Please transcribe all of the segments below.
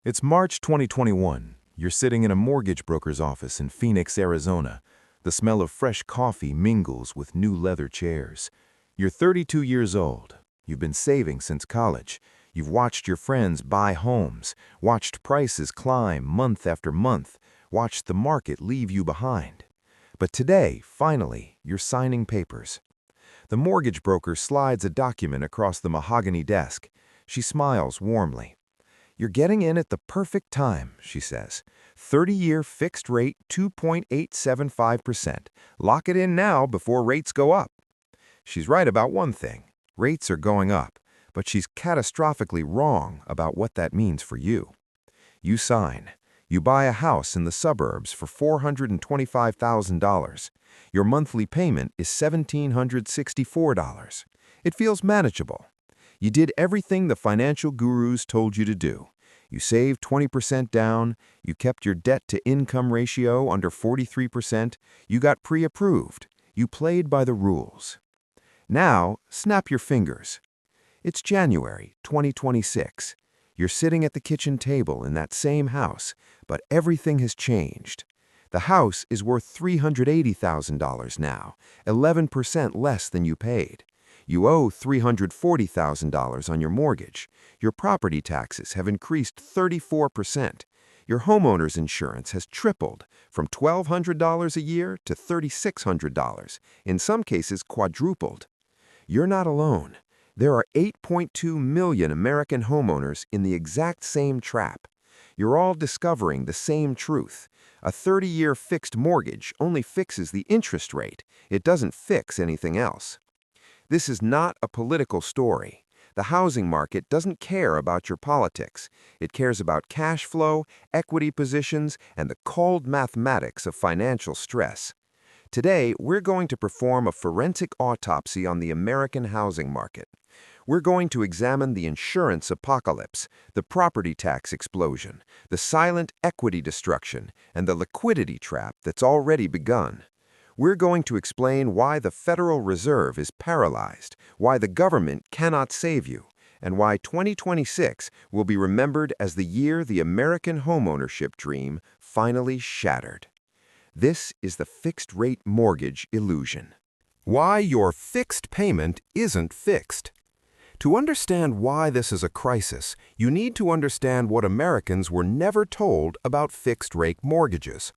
It's March 2021. You're sitting in a mortgage broker's office in Phoenix, Arizona. The smell of fresh coffee mingles with new leather chairs. You're 32 years old. You've been saving since college. You've watched your friends buy homes, watched prices climb month after month, watched the market leave you behind. But today, finally, you're signing papers. The mortgage broker slides a document across the mahogany desk. She smiles warmly. "You're getting in at the perfect time," she says. 30-year fixed rate 2.875%. Lock it in now before rates go up. She's right about one thing. Rates are going up, but she's catastrophically wrong about what that means for you. You sign. You buy a house in the suburbs for $425,000. Your monthly payment is $1,764. It feels manageable. You did everything the financial gurus told you to do. You saved 20% down, you kept your debt-to-income ratio under 43%, you got pre-approved, you played by the rules. Now, snap your fingers. It's January 2026. You're sitting at the kitchen table in that same house, but everything has changed. The house is worth $380,000 now, 11% less than you paid. You owe $340,000 on your mortgage. Your property taxes have increased 34%. Your homeowners insurance has tripled from $1,200 a year to $3,600, in some cases quadrupled. You're not alone. There are 8.2 million American homeowners in the exact same trap. You're all discovering the same truth. A 30-year fixed mortgage only fixes the interest rate. It doesn't fix anything else. This is not a political story. The housing market doesn't care about your politics. It cares about cash flow, equity positions, and the cold mathematics of financial stress. Today, we're going to perform a forensic autopsy on the American housing market. We're going to examine the insurance apocalypse, the property tax explosion, the silent equity destruction, and the liquidity trap that's already begun. We're going to explain why the Federal Reserve is paralyzed, why the government cannot save you, and why 2026 will be remembered as the year the American homeownership dream finally shattered. This is the fixed-rate mortgage illusion. Why your fixed payment isn't fixed. To understand why this is a crisis, you need to understand what Americans were never told about fixed-rate mortgages.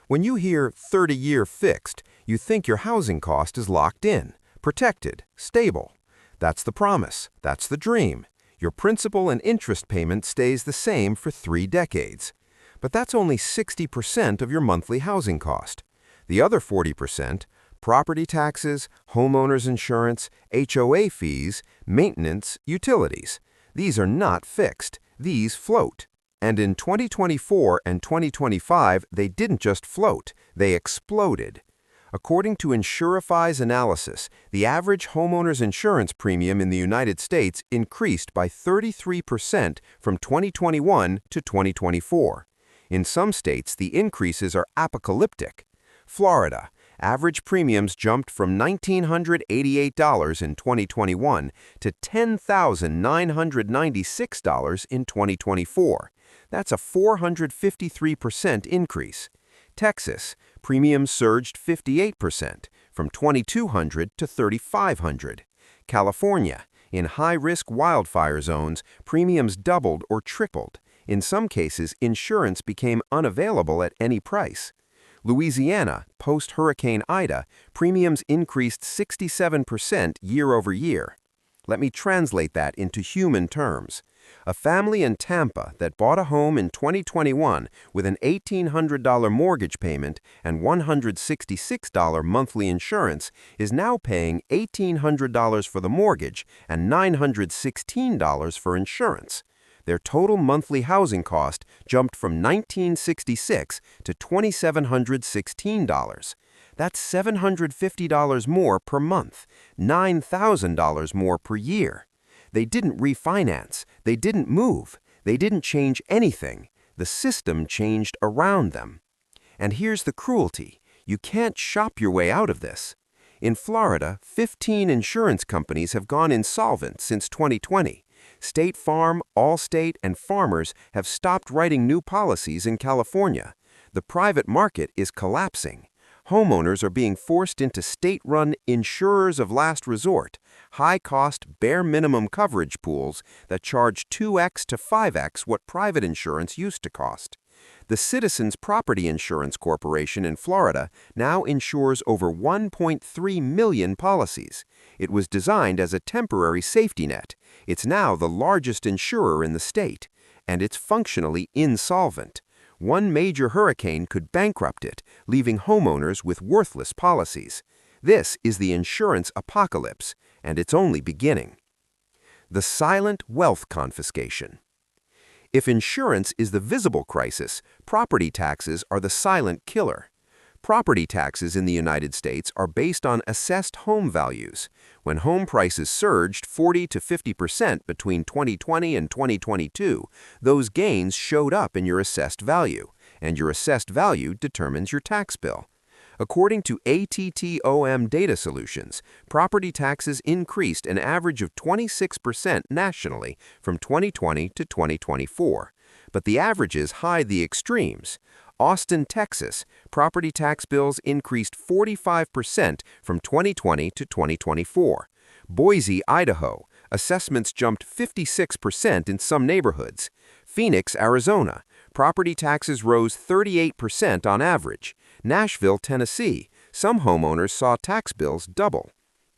When you hear 30-year fixed, you think your housing cost is locked in, protected, stable. That's the promise. That's the dream. Your principal and interest payment stays the same for 3 decades. But that's only 60% of your monthly housing cost. The other 40%, property taxes, homeowners insurance, HOA fees, maintenance, utilities. These are not fixed. These float. And in 2024 and 2025, they didn't just float, they exploded. According to Insurify's analysis, the average homeowner's insurance premium in the United States increased by 33% from 2021 to 2024. In some states, the increases are apocalyptic. Florida, average premiums jumped from $1,988 in 2021 to $10,996 in 2024. That's a 453% increase. Texas, premiums surged 58%, from $2,200 to $3,500. California, in high-risk wildfire zones, premiums doubled or tripled. In some cases, insurance became unavailable at any price. Louisiana, post-Hurricane Ida, premiums increased 67% year over year. Let me translate that into human terms. A family in Tampa that bought a home in 2021 with an $1,800 mortgage payment and $166 monthly insurance is now paying $1,800 for the mortgage and $916 for insurance. Their total monthly housing cost jumped from $1,966 to $2,716. That's $750 more per month, $9,000 more per year. They didn't refinance, they didn't move, they didn't change anything. The system changed around them. And here's the cruelty. You can't shop your way out of this. In Florida, 15 insurance companies have gone insolvent since 2020. State Farm, Allstate, and Farmers have stopped writing new policies in California. The private market is collapsing. Homeowners are being forced into state-run insurers of last resort, high-cost, bare-minimum coverage pools that charge 2x to 5x what private insurance used to cost. The Citizens Property Insurance Corporation in Florida now insures over 1.3 million policies. It was designed as a temporary safety net. It's now the largest insurer in the state, and it's functionally insolvent. One major hurricane could bankrupt it, leaving homeowners with worthless policies. This is the insurance apocalypse, and it's only beginning. The silent wealth confiscation. If insurance is the visible crisis, property taxes are the silent killer. Property taxes in the United States are based on assessed home values. When home prices surged 40 to 50% between 2020 and 2022, those gains showed up in your assessed value, and your assessed value determines your tax bill. According to ATTOM Data Solutions, property taxes increased an average of 26% nationally from 2020 to 2024. But the averages hide the extremes. Austin, Texas, property tax bills increased 45% from 2020 to 2024. Boise, Idaho, assessments jumped 56% in some neighborhoods. Phoenix, Arizona, property taxes rose 38% on average. Nashville, Tennessee, some homeowners saw tax bills double.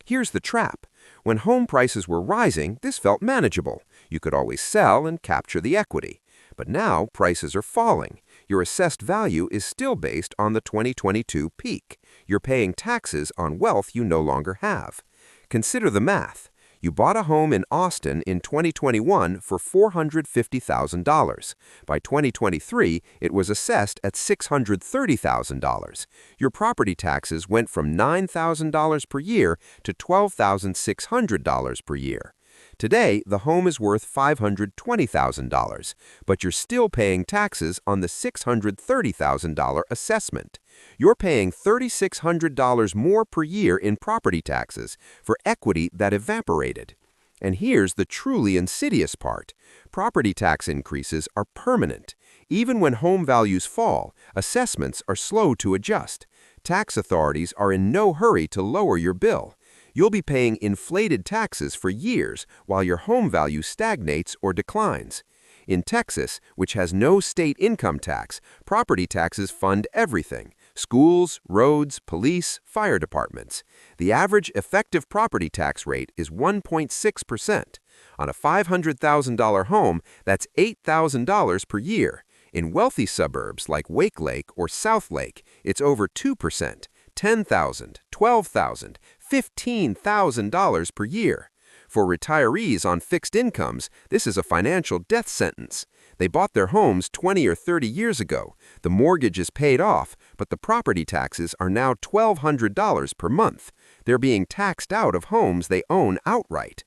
Here's the trap. When home prices were rising, this felt manageable. You could always sell and capture the equity. But now prices are falling. Your assessed value is still based on the 2022 peak. You're paying taxes on wealth you no longer have. Consider the math. You bought a home in Austin in 2021 for $450,000. By 2023, it was assessed at $630,000. Your property taxes went from $9,000 per year to $12,600 per year. Today, the home is worth $520,000, but you're still paying taxes on the $630,000 assessment. You're paying $3,600 more per year in property taxes for equity that evaporated. And here's the truly insidious part. Property tax increases are permanent. Even when home values fall, assessments are slow to adjust. Tax authorities are in no hurry to lower your bill. You'll be paying inflated taxes for years while your home value stagnates or declines. In Texas, which has no state income tax, property taxes fund everything: schools, roads, police, fire departments. The average effective property tax rate is 1.6%. On a $500,000 home, that's $8,000 per year. In wealthy suburbs like Wake Lake or South Lake, it's over 2%, $10,000, $12,000, $15,000 per year. For retirees on fixed incomes, this is a financial death sentence. They bought their homes 20 or 30 years ago. The mortgage is paid off, but the property taxes are now $1,200 per month. They're being taxed out of homes they own outright.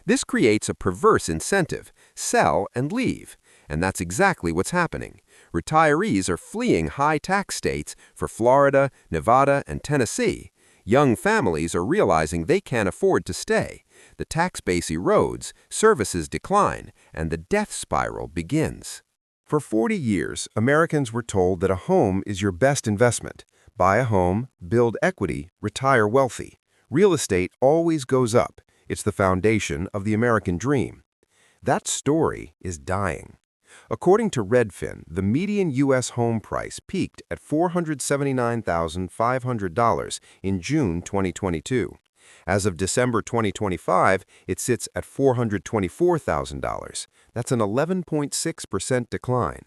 This creates a perverse incentive: sell and leave. And that's exactly what's happening. Retirees are fleeing high-tax states for Florida, Nevada, and Tennessee. Young families are realizing they can't afford to stay. The tax base erodes, services decline, and the death spiral begins. For 40 years, Americans were told that a home is your best investment. Buy a home, build equity, retire wealthy. Real estate always goes up. It's the foundation of the American dream. That story is dying. According to Redfin, the median U.S. home price peaked at $479,500 in June 2022. As of December 2025, it sits at $424,000. That's an 11.6% decline.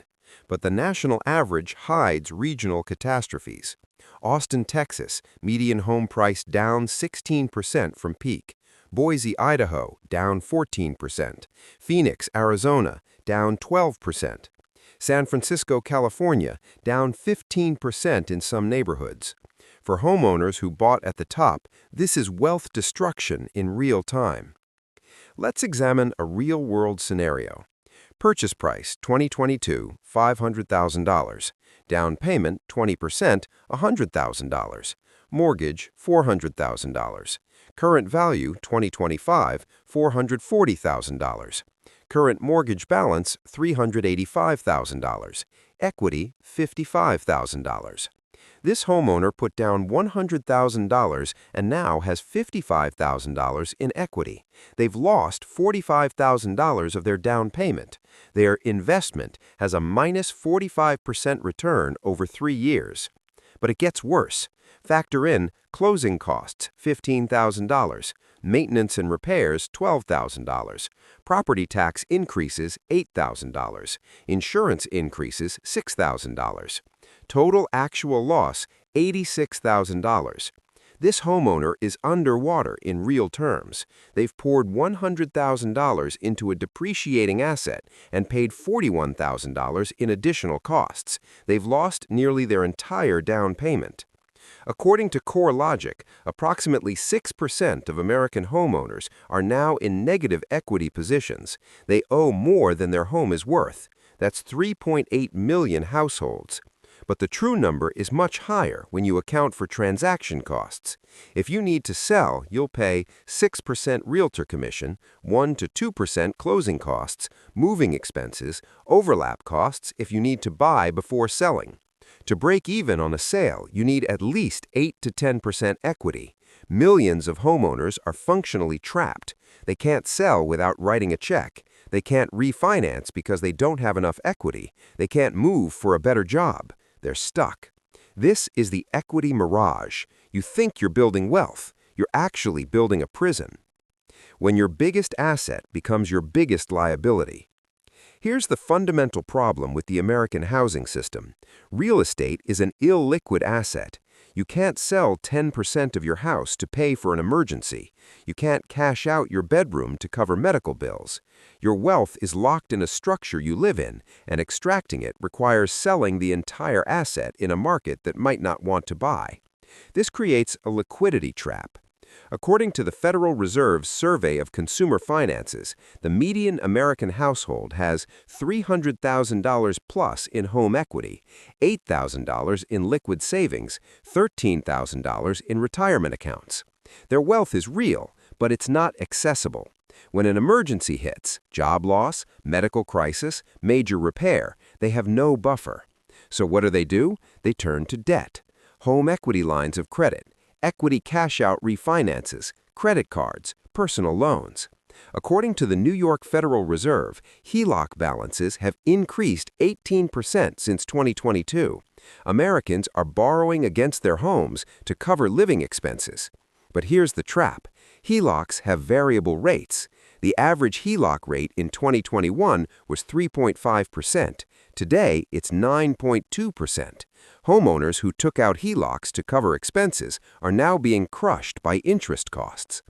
But the national average hides regional catastrophes. Austin, Texas, median home price down 16% from peak. Boise, Idaho, down 14%. Phoenix, Arizona, down 12%. San Francisco, California, down 15% in some neighborhoods. For homeowners who bought at the top, this is wealth destruction in real time. Let's examine a real-world scenario. Purchase price 2022, $500,000. Down payment 20%, $100,000. Mortgage $400,000. Current value 2025, $440,000. Current mortgage balance, $385,000. Equity, $55,000. This homeowner put down $100,000 and now has $55,000 in equity. They've lost $45,000 of their down payment. Their investment has a minus 45% return over 3 years. But it gets worse. Factor in closing costs, $15,000, maintenance and repairs, $12,000, property tax increases, $8,000, insurance increases, $6,000. Total actual loss, $86,000. This homeowner is underwater in real terms. They've poured $100,000 into a depreciating asset and paid $41,000 in additional costs. They've lost nearly their entire down payment. According to CoreLogic, approximately 6% of American homeowners are now in negative equity positions. They owe more than their home is worth. That's 3.8 million households. But the true number is much higher when you account for transaction costs. If you need to sell, you'll pay 6% realtor commission, 1 to 2% closing costs, moving expenses, overlap costs if you need to buy before selling. To break even on a sale, you need at least 8 to 10% equity. Millions of homeowners are functionally trapped. They can't sell without writing a check. They can't refinance because they don't have enough equity. They can't move for a better job. They're stuck. This is the equity mirage. You think you're building wealth. You're actually building a prison. When your biggest asset becomes your biggest liability. Here's the fundamental problem with the American housing system. Real estate is an illiquid asset. You can't sell 10% of your house to pay for an emergency. You can't cash out your bedroom to cover medical bills. Your wealth is locked in a structure you live in, and extracting it requires selling the entire asset in a market that might not want to buy. This creates a liquidity trap. According to the Federal Reserve's survey of consumer finances, the median American household has $300,000 plus in home equity, $8,000 in liquid savings, $13,000 in retirement accounts. Their wealth is real, but it's not accessible. When an emergency hits, job loss, medical crisis, major repair, they have no buffer. So what do? They turn to debt. Home equity lines of credit, equity cash-out refinances, credit cards, personal loans. According to the New York Federal Reserve, HELOC balances have increased 18% since 2022. Americans are borrowing against their homes to cover living expenses. But here's the trap. HELOCs have variable rates. The average HELOC rate in 2021 was 3.5%. Today, it's 9.2%. Homeowners who took out HELOCs to cover expenses are now being crushed by interest costs.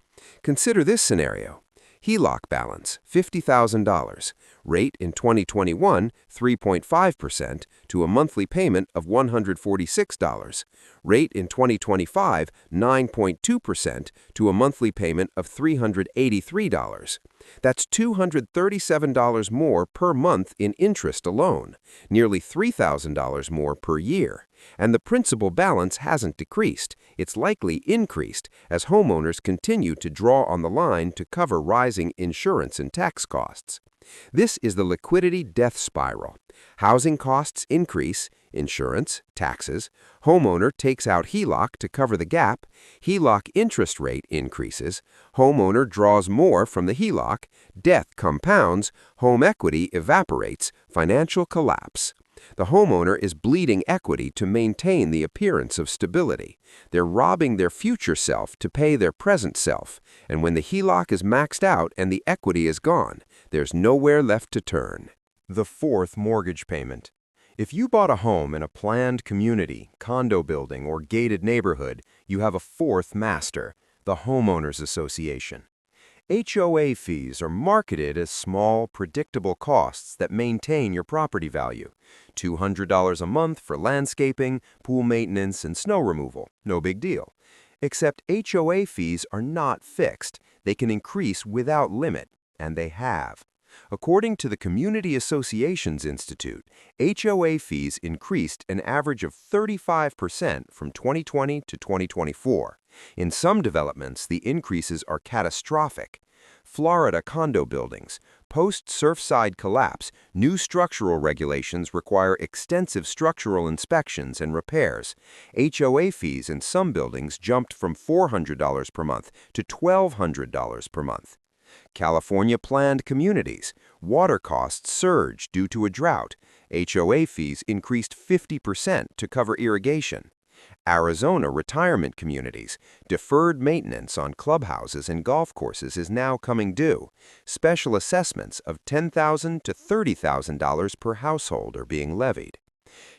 Consider this scenario. HELOC balance, $50,000. Rate in 2021, 3.5% to a monthly payment of $146. Rate in 2025, 9.2% to a monthly payment of $383. That's $237 more per month in interest alone, nearly $3,000 more per year. And the principal balance hasn't decreased. It's likely increased as homeowners continue to draw on the line to cover rising insurance and tax costs. This is the liquidity death spiral. Housing costs increase, insurance, taxes, homeowner takes out HELOC to cover the gap, HELOC interest rate increases, homeowner draws more from the HELOC, death compounds, home equity evaporates, financial collapse. The homeowner is bleeding equity to maintain the appearance of stability. They're robbing their future self to pay their present self, and when the HELOC is maxed out and the equity is gone, there's nowhere left to turn. The fourth mortgage payment. If you bought a home in a planned community, condo building, or gated neighborhood, you have a fourth master, the Homeowners Association. HOA fees are marketed as small, predictable costs that maintain your property value. $200 a month for landscaping, pool maintenance, and snow removal. No big deal. Except HOA fees are not fixed. They can increase without limit, and they have. According to the Community Associations Institute, HOA fees increased an average of 35% from 2020 to 2024. In some developments, the increases are catastrophic. Florida condo buildings. Post-Surfside collapse, new structural regulations require extensive structural inspections and repairs. HOA fees in some buildings jumped from $400 per month to $1,200 per month. California planned communities. Water costs surged due to a drought. HOA fees increased 50% to cover irrigation. Arizona retirement communities. Deferred maintenance on clubhouses and golf courses is now coming due. Special assessments of $10,000 to $30,000 per household are being levied.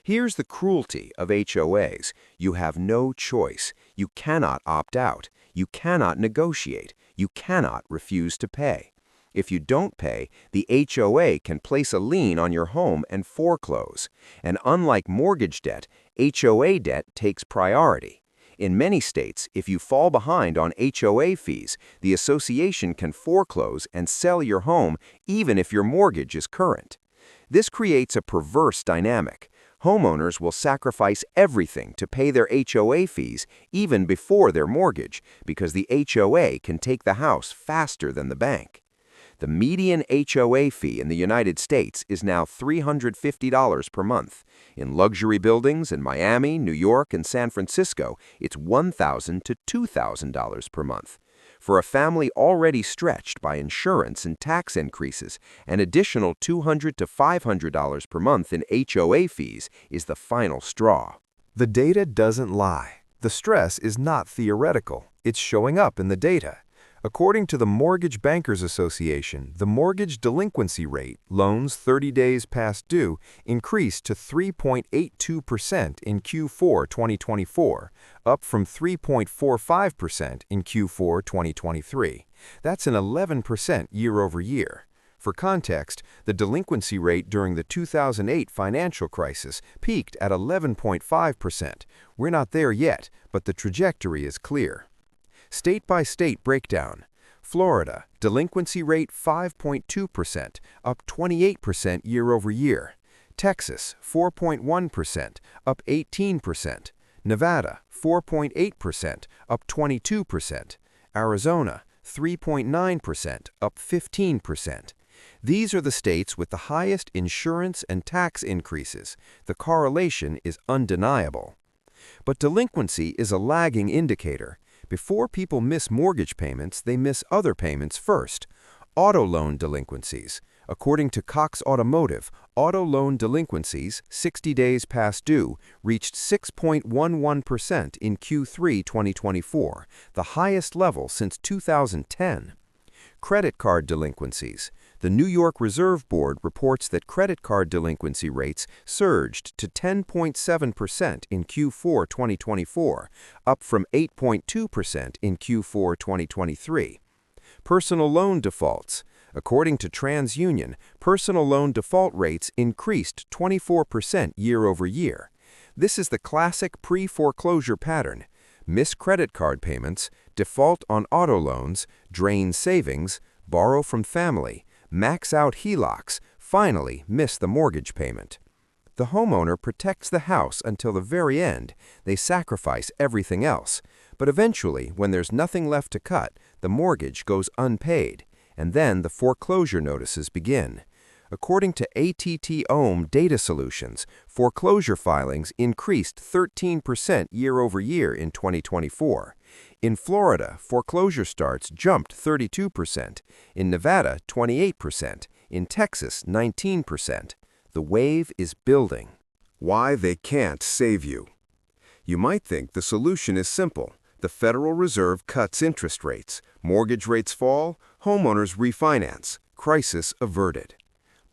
Here's the cruelty of HOAs. You have no choice. You cannot opt out. You cannot negotiate. You cannot refuse to pay. If you don't pay, the HOA can place a lien on your home and foreclose. And unlike mortgage debt, HOA debt takes priority. In many states, if you fall behind on HOA fees, the association can foreclose and sell your home even if your mortgage is current. This creates a perverse dynamic. Homeowners will sacrifice everything to pay their HOA fees even before their mortgage because the HOA can take the house faster than the bank. The median HOA fee in the United States is now $350 per month. In luxury buildings in Miami, New York, and San Francisco, it's $1,000 to $2,000 per month. For a family already stretched by insurance and tax increases, an additional $200 to $500 per month in HOA fees is the final straw. The data doesn't lie. The stress is not theoretical. It's showing up in the data. According to the Mortgage Bankers Association, the mortgage delinquency rate, loans 30 days past due, increased to 3.82% in Q4 2024, up from 3.45% in Q4 2023. That's an 11% year-over-year. For context, the delinquency rate during the 2008 financial crisis peaked at 11.5%. We're not there yet, but the trajectory is clear. State-by-state breakdown. Florida, delinquency rate 5.2%, up 28% year-over-year. Texas, 4.1%, up 18%. Nevada, 4.8%, up 22%. Arizona, 3.9%, up 15%. These are the states with the highest insurance and tax increases. The correlation is undeniable. But delinquency is a lagging indicator. Before people miss mortgage payments, they miss other payments first. Auto loan delinquencies. According to Cox Automotive, auto loan delinquencies, 60 days past due, reached 6.11% in Q3 2024, the highest level since 2010. Credit card delinquencies. The New York Reserve Board reports that credit card delinquency rates surged to 10.7% in Q4 2024, up from 8.2% in Q4 2023. Personal loan defaults. According to TransUnion, personal loan default rates increased 24% year-over-year. This is the classic pre-foreclosure pattern. Miss credit card payments, default on auto loans, drain savings, borrow from family, max out HELOCs, finally miss the mortgage payment. The homeowner protects the house until the very end. They sacrifice everything else. But eventually, when there's nothing left to cut, the mortgage goes unpaid, and then the foreclosure notices begin. According to ATT Ohm Data Solutions, foreclosure filings increased 13% year-over-year in 2024. In Florida, foreclosure starts jumped 32%, in Nevada 28%, in Texas 19%. The wave is building. Why they can't save you. You might think the solution is simple. The Federal Reserve cuts interest rates, mortgage rates fall, homeowners refinance, crisis averted.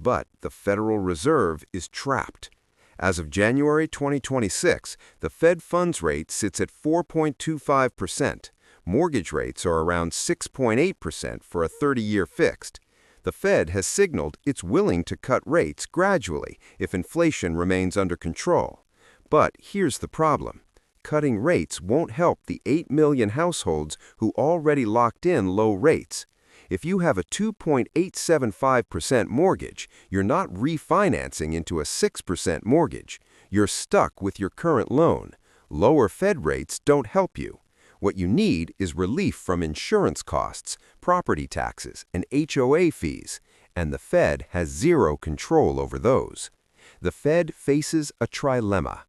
But the Federal Reserve is trapped. As of January 2026, the Fed funds rate sits at 4.25%. Mortgage rates are around 6.8% for a 30-year fixed. The Fed has signaled it's willing to cut rates gradually if inflation remains under control. But here's the problem. Cutting rates won't help the 8 million households who already locked in low rates. If you have a 2.875% mortgage, you're not refinancing into a 6% mortgage. You're stuck with your current loan. Lower Fed rates don't help you. What you need is relief from insurance costs, property taxes, and HOA fees, and the Fed has zero control over those. The Fed faces a trilemma.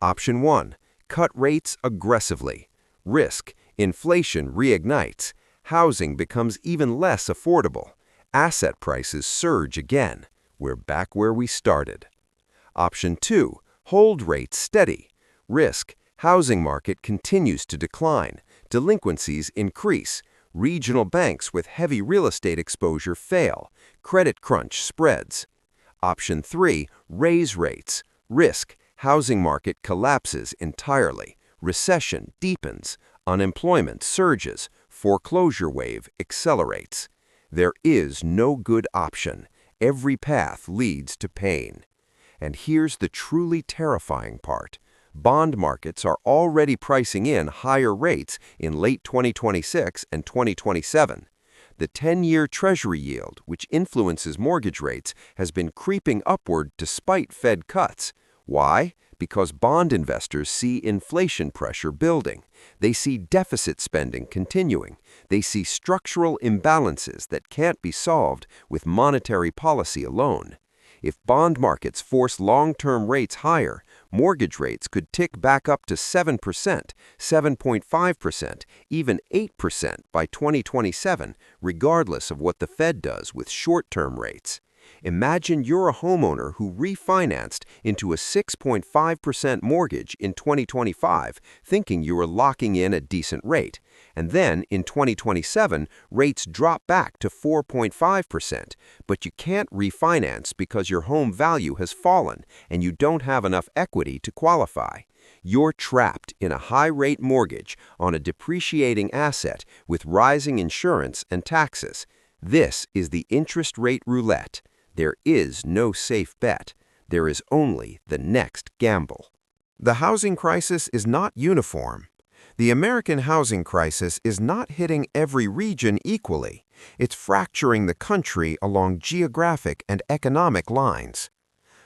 Option 1, cut rates aggressively. Risk, inflation reignites. Housing becomes even less affordable. Asset prices surge again. We're back where we started. Option 2, hold rates steady. Risk, housing market continues to decline. Delinquencies increase. Regional banks with heavy real estate exposure fail. Credit crunch spreads. Option 3, raise rates. Risk, housing market collapses entirely. Recession deepens. Unemployment surges. Foreclosure wave accelerates. There is no good option. Every path leads to pain. And here's the truly terrifying part. Bond markets are already pricing in higher rates in late 2026 and 2027. The 10-year Treasury yield, which influences mortgage rates, has been creeping upward despite Fed cuts. Why? Because bond investors see inflation pressure building. They see deficit spending continuing. They see structural imbalances that can't be solved with monetary policy alone. If bond markets force long-term rates higher, mortgage rates could tick back up to 7%, 7.5%, even 8% by 2027, regardless of what the Fed does with short-term rates. Imagine you're a homeowner who refinanced into a 6.5% mortgage in 2025, thinking you were locking in a decent rate. And then, in 2027, rates drop back to 4.5%, but you can't refinance because your home value has fallen and you don't have enough equity to qualify. You're trapped in a high-rate mortgage on a depreciating asset with rising insurance and taxes. This is the interest rate roulette. There is no safe bet. There is only the next gamble. The housing crisis is not uniform. The American housing crisis is not hitting every region equally. It's fracturing the country along geographic and economic lines.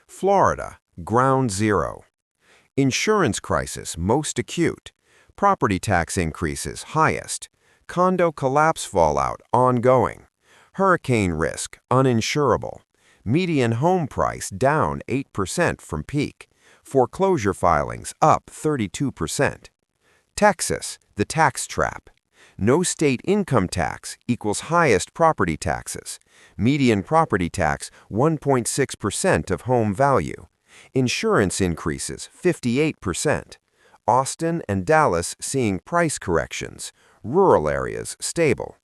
Florida, ground zero. Insurance crisis most acute. Property tax increases highest. Condo collapse fallout ongoing. Hurricane risk uninsurable. Median home price down 8% from peak. Foreclosure filings up 32%. Texas, the tax trap. No state income tax equals highest property taxes. Median property tax 1.6% of home value. Insurance increases 58%. Austin and Dallas seeing price corrections. Rural areas stable.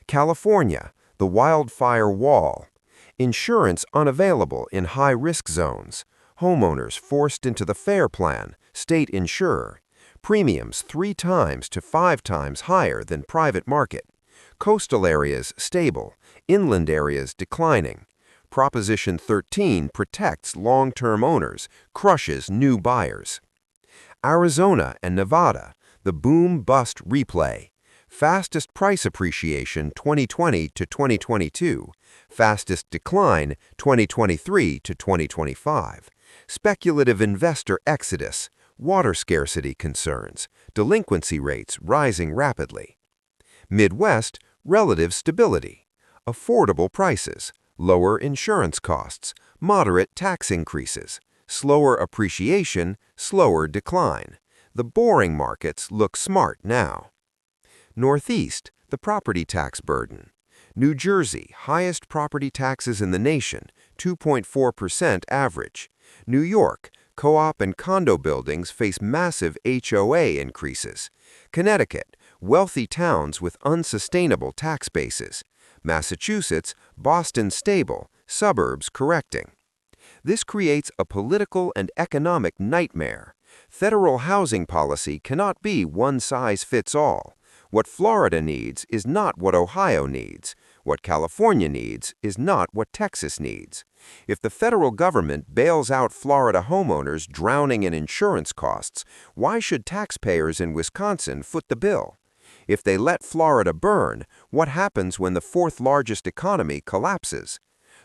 California, the wildfire wall. Insurance unavailable in high-risk zones. Homeowners forced into the FAIR plan, state insurer. Premiums 3 times to 5 times higher than private market. Coastal areas stable. Inland areas declining. Proposition 13 protects long-term owners, crushes new buyers. Arizona and Nevada, the boom-bust replay. Fastest price appreciation 2020 to 2022. Fastest decline 2023 to 2025. Speculative investor exodus. Water scarcity concerns. Delinquency rates rising rapidly. Midwest, relative stability. Affordable prices. Lower insurance costs. Moderate tax increases. Slower appreciation, slower decline. The boring markets look smart now. Northeast, the property tax burden. New Jersey, highest property taxes in the nation, 2.4% average. New York, co-op and condo buildings face massive HOA increases. Connecticut, wealthy towns with unsustainable tax bases. Massachusetts, Boston stable, suburbs correcting. This creates a political and economic nightmare. Federal housing policy cannot be one size fits all. What Florida needs is not what Ohio needs. What California needs is not what Texas needs. If the federal government bails out Florida homeowners drowning in insurance costs, why should taxpayers in Wisconsin foot the bill? If they let Florida burn, what happens when the fourth largest economy collapses?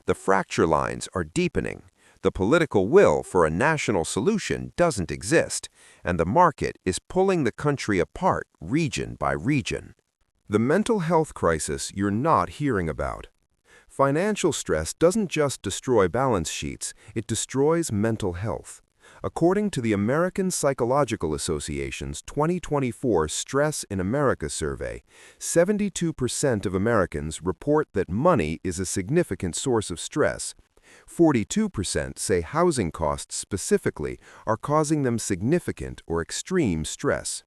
The fracture lines are deepening. The political will for a national solution doesn't exist, and the market is pulling the country apart region by region. The mental health crisis you're not hearing about. Financial stress doesn't just destroy balance sheets, it destroys mental health. According to the American Psychological Association's 2024 Stress in America survey, 72% of Americans report that money is a significant source of stress. 42% say housing costs specifically are causing them significant or extreme stress.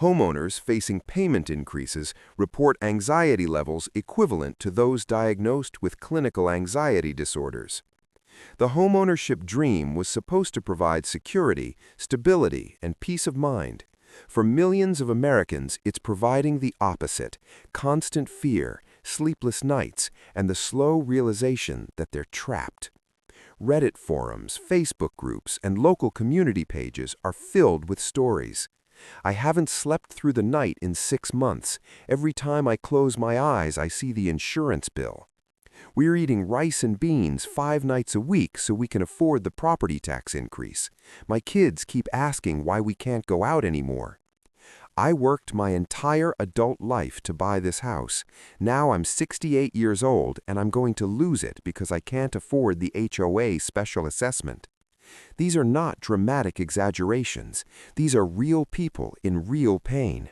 Homeowners facing payment increases report anxiety levels equivalent to those diagnosed with clinical anxiety disorders. The homeownership dream was supposed to provide security, stability, and peace of mind. For millions of Americans, it's providing the opposite: constant fear, sleepless nights, and the slow realization that they're trapped. Reddit forums, Facebook groups, and local community pages are filled with stories. I haven't slept through the night in 6 months. Every time I close my eyes, I see the insurance bill. We're eating rice and beans 5 nights a week so we can afford the property tax increase. My kids keep asking why we can't go out anymore. I worked my entire adult life to buy this house. Now I'm 68 years old and I'm going to lose it because I can't afford the HOA special assessment. These are not dramatic exaggerations. These are real people in real pain.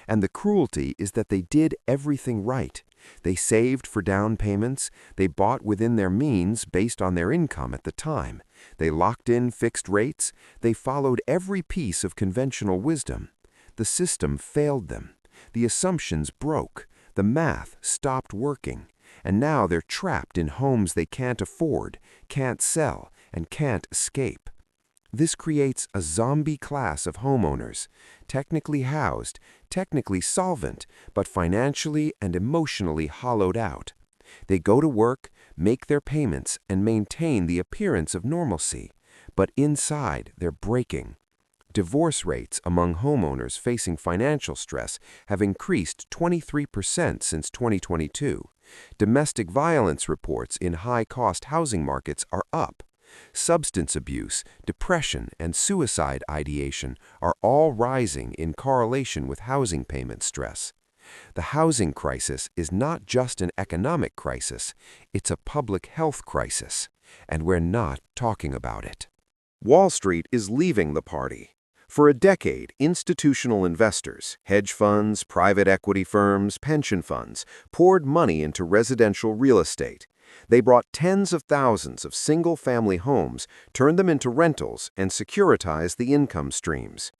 And the cruelty is that they did everything right. They saved for down payments. They bought within their means based on their income at the time. They locked in fixed rates. They followed every piece of conventional wisdom. The system failed them. The assumptions broke. The math stopped working. And now they're trapped in homes they can't afford, can't sell, and can't escape. This creates a zombie class of homeowners, technically housed, technically solvent, but financially and emotionally hollowed out. They go to work, make their payments, and maintain the appearance of normalcy, but inside they're breaking. Divorce rates among homeowners facing financial stress have increased 23% since 2022. Domestic violence reports in high-cost housing markets are up. Substance abuse, depression, and suicide ideation are all rising in correlation with housing payment stress. The housing crisis is not just an economic crisis, it's a public health crisis, and we're not talking about it. Wall Street is leaving the party. For a decade, institutional investors, hedge funds, private equity firms, pension funds, poured money into residential real estate. They brought tens of thousands of single-family homes, turned them into rentals, and securitized the income streams.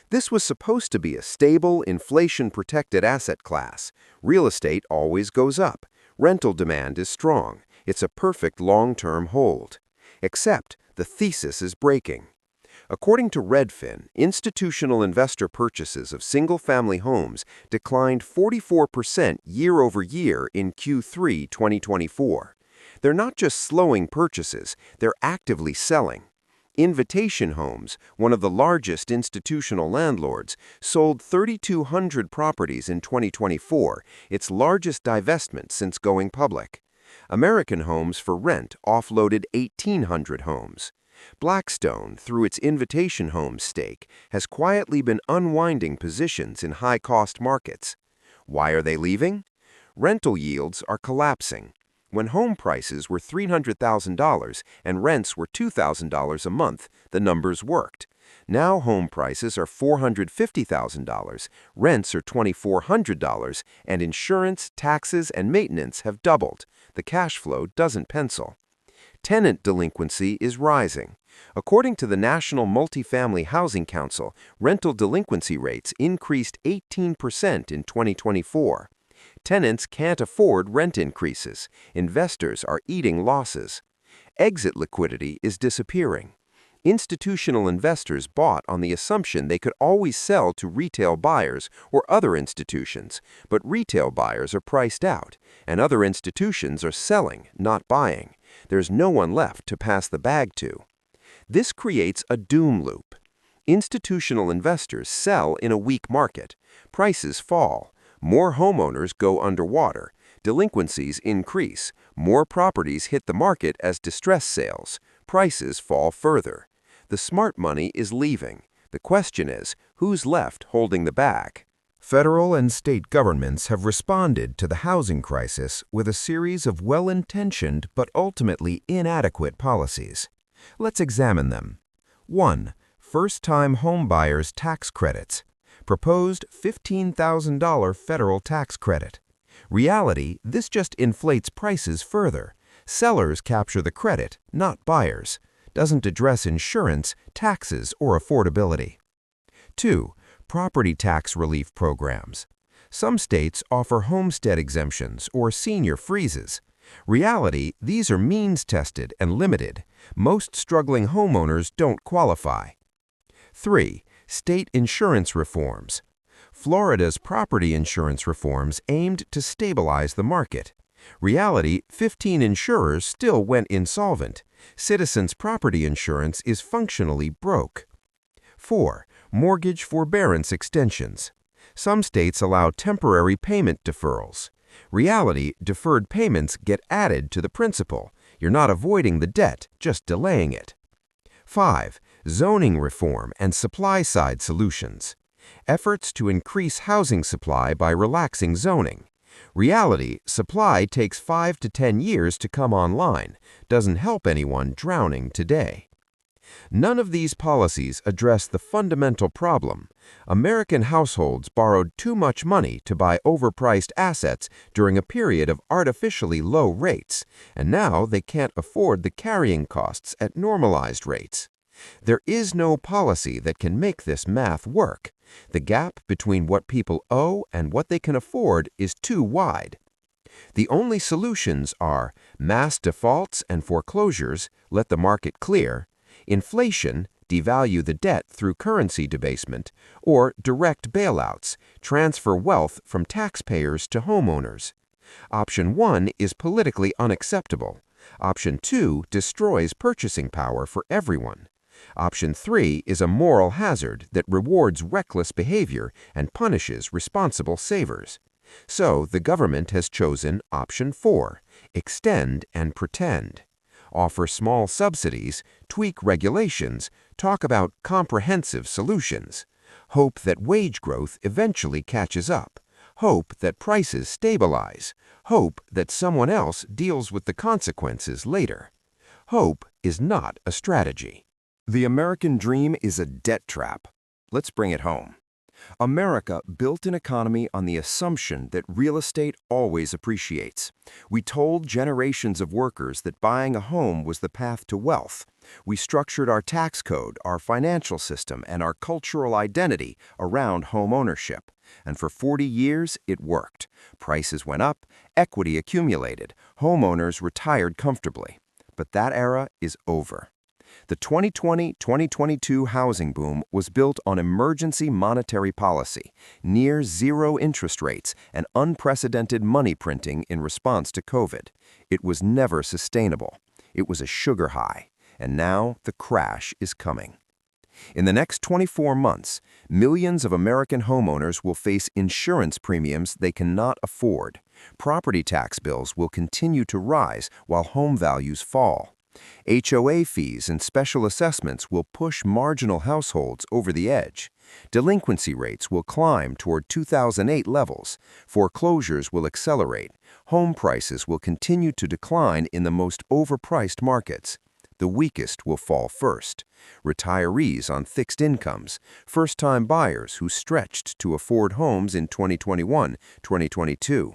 This was supposed to be a stable, inflation-protected asset class. Real estate always goes up. Rental demand is strong. It's a perfect long-term hold. Except the thesis is breaking. According to Redfin, institutional investor purchases of single-family homes declined 44% year-over-year in Q3 2024. They're not just slowing purchases, they're actively selling. Invitation Homes, one of the largest institutional landlords, sold 3,200 properties in 2024, its largest divestment since going public. American Homes for Rent offloaded 1,800 homes. Blackstone, through its Invitation Homes stake, has quietly been unwinding positions in high-cost markets. Why are they leaving? Rental yields are collapsing. When home prices were $300,000 and rents were $2,000 a month, the numbers worked. Now home prices are $450,000, rents are $2,400, and insurance, taxes, and maintenance have doubled. The cash flow doesn't pencil. Tenant delinquency is rising. According to the National Multifamily Housing Council, rental delinquency rates increased 18% in 2024. Tenants can't afford rent increases. Investors are eating losses. Exit liquidity is disappearing. Institutional investors bought on the assumption they could always sell to retail buyers or other institutions, but retail buyers are priced out, and other institutions are selling, not buying. There's no one left to pass the bag to. This creates a doom loop. Institutional investors sell in a weak market. Prices fall. More homeowners go underwater. Delinquencies increase. More properties hit the market as distress sales. prices fall further. The smart money is leaving. The question is, who's left holding the bag? Federal and state governments have responded to the housing crisis with a series of well-intentioned but ultimately inadequate policies. Let's examine them. 1. First-time homebuyers tax credits. Proposed $15,000 federal tax credit. Reality, this just inflates prices further. Sellers capture the credit, not buyers. Doesn't address insurance, taxes, or affordability. 2. Property tax relief programs. Some states offer homestead exemptions or senior freezes. Reality, these are means-tested and limited. Most struggling homeowners don't qualify. 3. State insurance reforms. Florida's property insurance reforms aimed to stabilize the market. Reality, 15 insurers still went insolvent. Citizens' property insurance is functionally broke. 4. Mortgage forbearance extensions. Some states allow temporary payment deferrals. Reality, deferred payments get added to the principal. You're not avoiding the debt, just delaying it. 5. Zoning reform and supply-side solutions. Efforts to increase housing supply by relaxing zoning. Reality, supply takes 5 to 10 years to come online. Doesn't help anyone drowning today. None of these policies address the fundamental problem. American households borrowed too much money to buy overpriced assets during a period of artificially low rates, and now they can't afford the carrying costs at normalized rates. There is no policy that can make this math work. The gap between what people owe and what they can afford is too wide. The only solutions are mass defaults and foreclosures, let the market clear, inflation, devalue the debt through currency debasement, or direct bailouts, transfer wealth from taxpayers to homeowners. Option 1 is politically unacceptable. Option 2 destroys purchasing power for everyone. Option 3 is a moral hazard that rewards reckless behavior and punishes responsible savers. So the government has chosen Option 4, extend and pretend. Offer small subsidies, tweak regulations, talk about comprehensive solutions. Hope that wage growth eventually catches up. Hope that prices stabilize. Hope that someone else deals with the consequences later. Hope is not a strategy. The American dream is a debt trap. Let's bring it home. America built an economy on the assumption that real estate always appreciates. We told generations of workers that buying a home was the path to wealth. We structured our tax code, our financial system, and our cultural identity around home ownership. And for 40 years, it worked. Prices went up, equity accumulated, homeowners retired comfortably. But that era is over. The 2020-2022 housing boom was built on emergency monetary policy, near zero interest rates, and unprecedented money printing in response to COVID. It was never sustainable. It was a sugar high, and now the crash is coming. In the next 24 months, millions of American homeowners will face insurance premiums they cannot afford. Property tax bills will continue to rise while home values fall. HOA fees and special assessments will push marginal households over the edge. Delinquency rates will climb toward 2008 levels. Foreclosures will accelerate. Home prices will continue to decline in the most overpriced markets. The weakest will fall first. Retirees on fixed incomes, first-time buyers who stretched to afford homes in 2021-2022.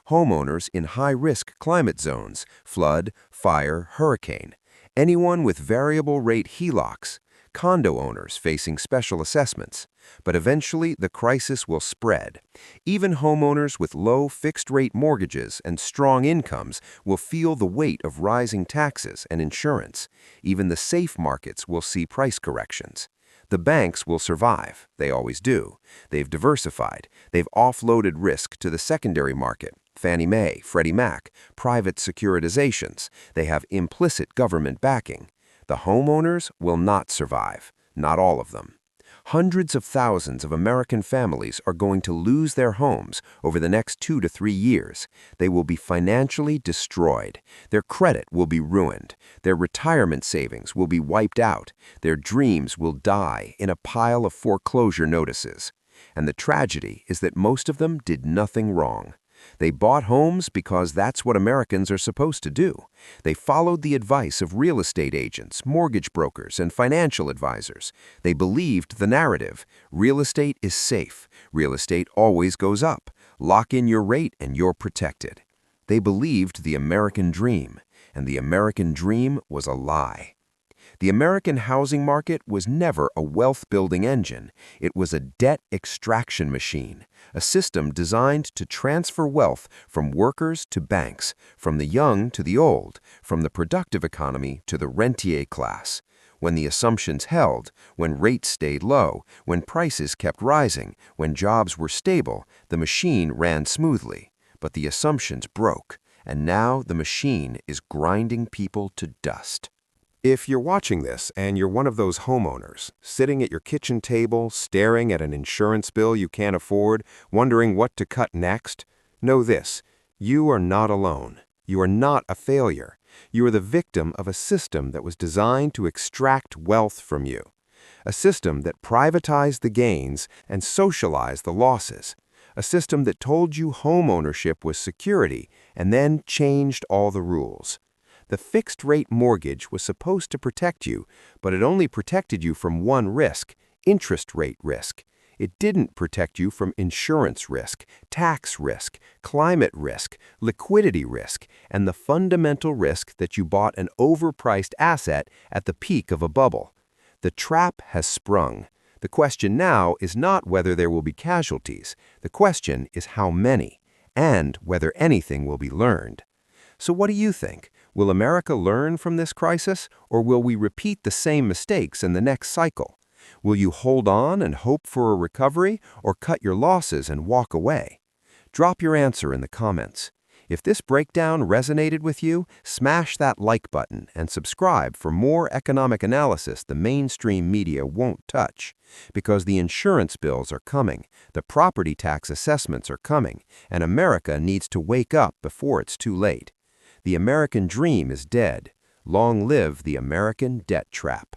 Homeowners in high-risk climate zones, flood, fire, hurricane. Anyone with variable rate HELOCs. Condo owners facing special assessments. But eventually, the crisis will spread. Even homeowners with low fixed-rate mortgages and strong incomes will feel the weight of rising taxes and insurance. Even the safe markets will see price corrections. The banks will survive. They always do. They've diversified. They've offloaded risk to the secondary market. Fannie Mae, Freddie Mac, private securitizations. They have implicit government backing. The homeowners will not survive. Not all of them. Hundreds of thousands of American families are going to lose their homes over the next 2 to 3 years. They will be financially destroyed. Their credit will be ruined. Their retirement savings will be wiped out. Their dreams will die in a pile of foreclosure notices. And the tragedy is that most of them did nothing wrong. They bought homes because that's what Americans are supposed to do. They followed the advice of real estate agents, mortgage brokers, and financial advisors. They believed the narrative. Real estate is safe. Real estate always goes up. Lock in your rate and you're protected. They believed the American dream, and the American dream was a lie. The American housing market was never a wealth-building engine. It was a debt extraction machine, a system designed to transfer wealth from workers to banks, from the young to the old, from the productive economy to the rentier class. When the assumptions held, when rates stayed low, when prices kept rising, when jobs were stable, the machine ran smoothly. But the assumptions broke, and now the machine is grinding people to dust. If you're watching this and you're one of those homeowners, sitting at your kitchen table, staring at an insurance bill you can't afford, wondering what to cut next, know this: you are not alone. You are not a failure. You are the victim of a system that was designed to extract wealth from you. A system that privatized the gains and socialized the losses. A system that told you homeownership was security and then changed all the rules. The fixed-rate mortgage was supposed to protect you, but it only protected you from one risk: interest rate risk. It didn't protect you from insurance risk, tax risk, climate risk, liquidity risk, and the fundamental risk that you bought an overpriced asset at the peak of a bubble. The trap has sprung. The question now is not whether there will be casualties. The question is how many, and whether anything will be learned. So what do you think? Will America learn from this crisis, or will we repeat the same mistakes in the next cycle? Will you hold on and hope for a recovery, or cut your losses and walk away? Drop your answer in the comments. If this breakdown resonated with you, smash that like button and subscribe for more economic analysis the mainstream media won't touch. Because the insurance bills are coming, the property tax assessments are coming, and America needs to wake up before it's too late. The American dream is dead. Long live the American debt trap.